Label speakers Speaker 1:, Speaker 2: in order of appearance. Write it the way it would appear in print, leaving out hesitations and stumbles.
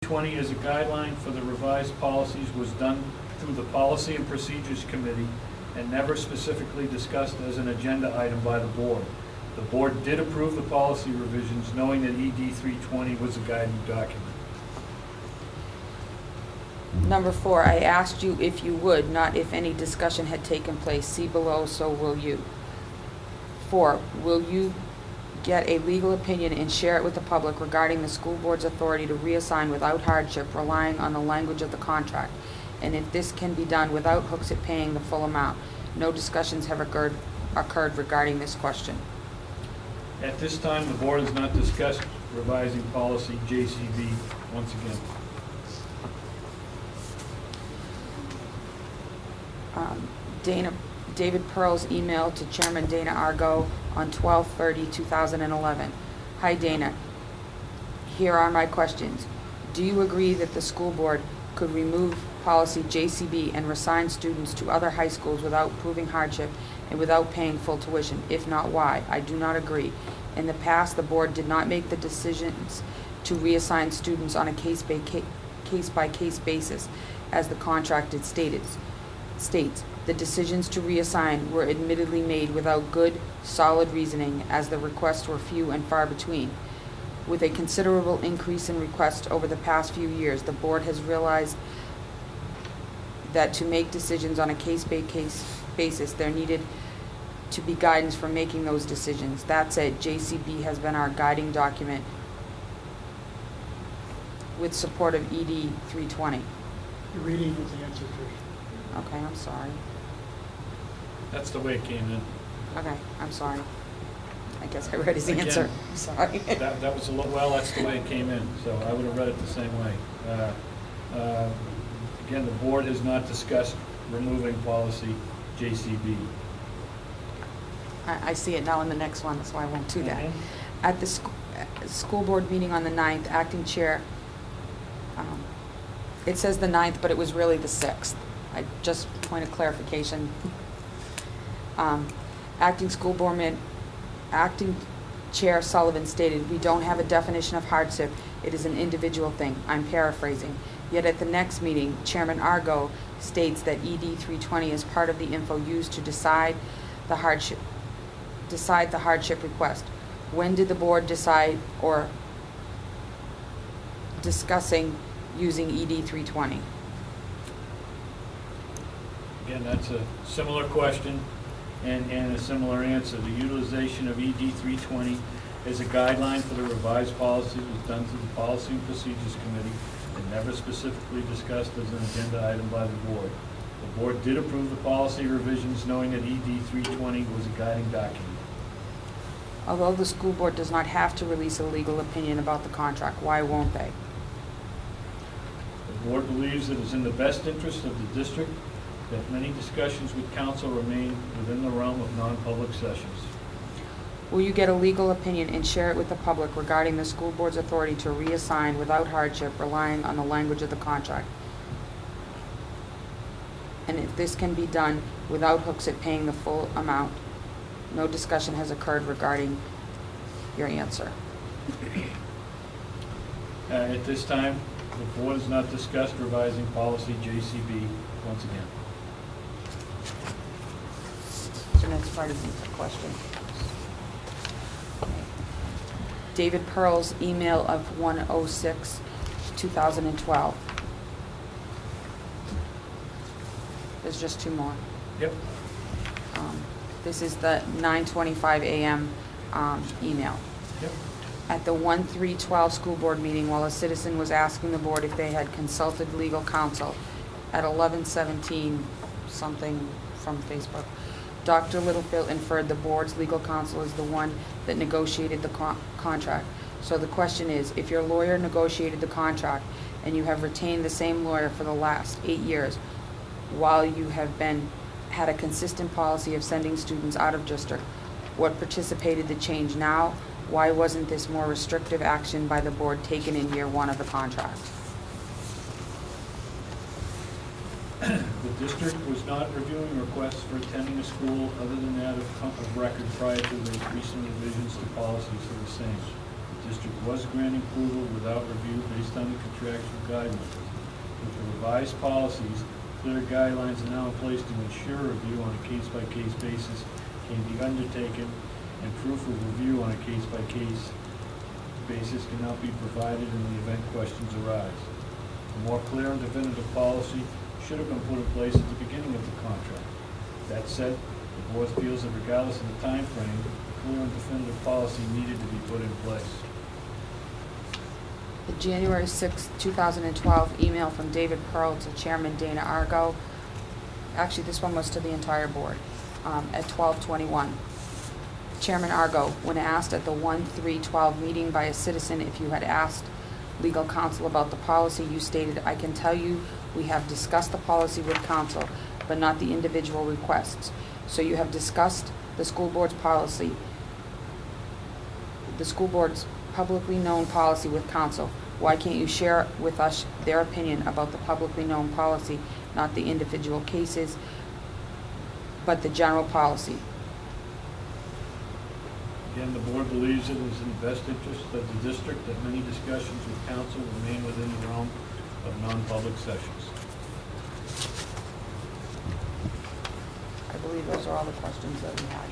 Speaker 1: 20 as a guideline for the revised policies was done through the Policy and Procedures Committee and never specifically discussed as an agenda item by the board. The board did approve the policy revisions knowing that ED 320 was a guiding document.
Speaker 2: Number 4, I asked you if you would, not if any discussion had taken place. See below, so will you. 4, will you get a legal opinion and share it with the public regarding the school board's authority to reassign without hardship, relying on the language of the contract, and if this can be done without Hooksett paying the full amount? No discussions have occurred regarding this question.
Speaker 1: At this time, the board has not discussed revising policy JCB once again.
Speaker 2: David Pearl's email to Chairman Dana Argo on 12/30/2011. Hi Dana, here are my questions. Do you agree that the school board could remove policy JCB and reassign students to other high schools without proving hardship and without paying full tuition? If not, why? I do not agree. In the past, the board did not make the decisions to reassign students on a case-by-case basis, as the contract states. The decisions to reassign were admittedly made without good, solid reasoning, as the requests were few and far between. With a considerable increase in requests over the past few years, the board has realized that to make decisions on a case-by-case basis, there needed to be guidance for making those decisions. That said, JCB has been our guiding document with support of ED 320.
Speaker 3: You're reading with the answer, Trish.
Speaker 2: Okay, I'm sorry.
Speaker 1: That's the way it came in.
Speaker 2: Okay, I'm sorry. I guess I read his
Speaker 1: Again,
Speaker 2: answer. Sorry.
Speaker 1: That was a little, well, that's the way it came in, so I would have read it the same way. Again, the board has not discussed removing policy JCB.
Speaker 2: I see it now in the next one, so I won't do that.
Speaker 1: Mhm.
Speaker 2: At the school board meeting on the 9th, acting chair, it says the 9th, but it was really the 6th. I just point of clarification. Acting Chair Sullivan stated, "We don't have a definition of hardship. It is an individual thing." I'm paraphrasing. Yet at the next meeting, Chairman Argo states that ED 320 is part of the info used to decide the hardship request. When did the board decide or discussing using ED 320?
Speaker 1: Again, that's a similar question and a similar answer. The utilization of ED 320 as a guideline for the revised policies was done through the Policy and Procedures Committee and never specifically discussed as an agenda item by the board. The board did approve the policy revisions knowing that ED 320 was a guiding document.
Speaker 2: Although the school board does not have to release a legal opinion about the contract, why won't they?
Speaker 1: The board believes it is in the best interest of the district that many discussions with council remain within the realm of non-public sessions.
Speaker 2: Will you get a legal opinion and share it with the public regarding the school board's authority to reassign without hardship, relying on the language of the contract? And if this can be done without Hooksett paying the full amount? No discussion has occurred regarding your answer.
Speaker 1: At this time, the board has not discussed revising policy JCB once again.
Speaker 2: So next part is the question. David Pearl's email of 1/06/2012. There's just two more.
Speaker 1: Yep.
Speaker 2: This is the 9:25 a.m. Email.
Speaker 1: Yep.
Speaker 2: At the 1/3/12 school board meeting, while a citizen was asking the board if they had consulted legal counsel, at 11:17 something from Facebook, Dr. Littlefield inferred the board's legal counsel is the one that negotiated the contract. So the question is, if your lawyer negotiated the contract and you have retained the same lawyer for the last 8 years, while you have had a consistent policy of sending students out of district, what precipitated the change now? Why wasn't this more restrictive action by the board taken in year 1 of the contract?
Speaker 1: The district was not reviewing requests for attending a school other than that of record prior to the recent revisions to policies for the same. The District was granting approval without review based on the contractual guidelines. With the revised policies, clear guidelines are now in place to ensure review on a case-by-case basis can be undertaken, and proof of review on a case-by-case basis can now be provided in the event questions arise. A more clear and definitive policy should have been put in place at the beginning of the contract. That said, the board feels that regardless of the time frame, a clear and definitive policy needed to be put in place.
Speaker 2: The January 6, 2012 email from David Pearl to Chairman Dana Argo. Actually, this one was to the entire board, at 12:21. Chairman Argo, when asked at the 1/3/12 meeting by a citizen if you had asked legal counsel about the policy, you stated, "I can tell you we have discussed the policy with counsel, but not the individual requests." So you have discussed the school board's policy, the school board's publicly known policy with counsel. Why can't you share with us their opinion about the publicly known policy, not the individual cases, but the general policy?
Speaker 1: Again, the board believes it is in the best interest of the district that many discussions with council remain within the realm of non-public sessions.
Speaker 2: I believe those are all the questions that we had.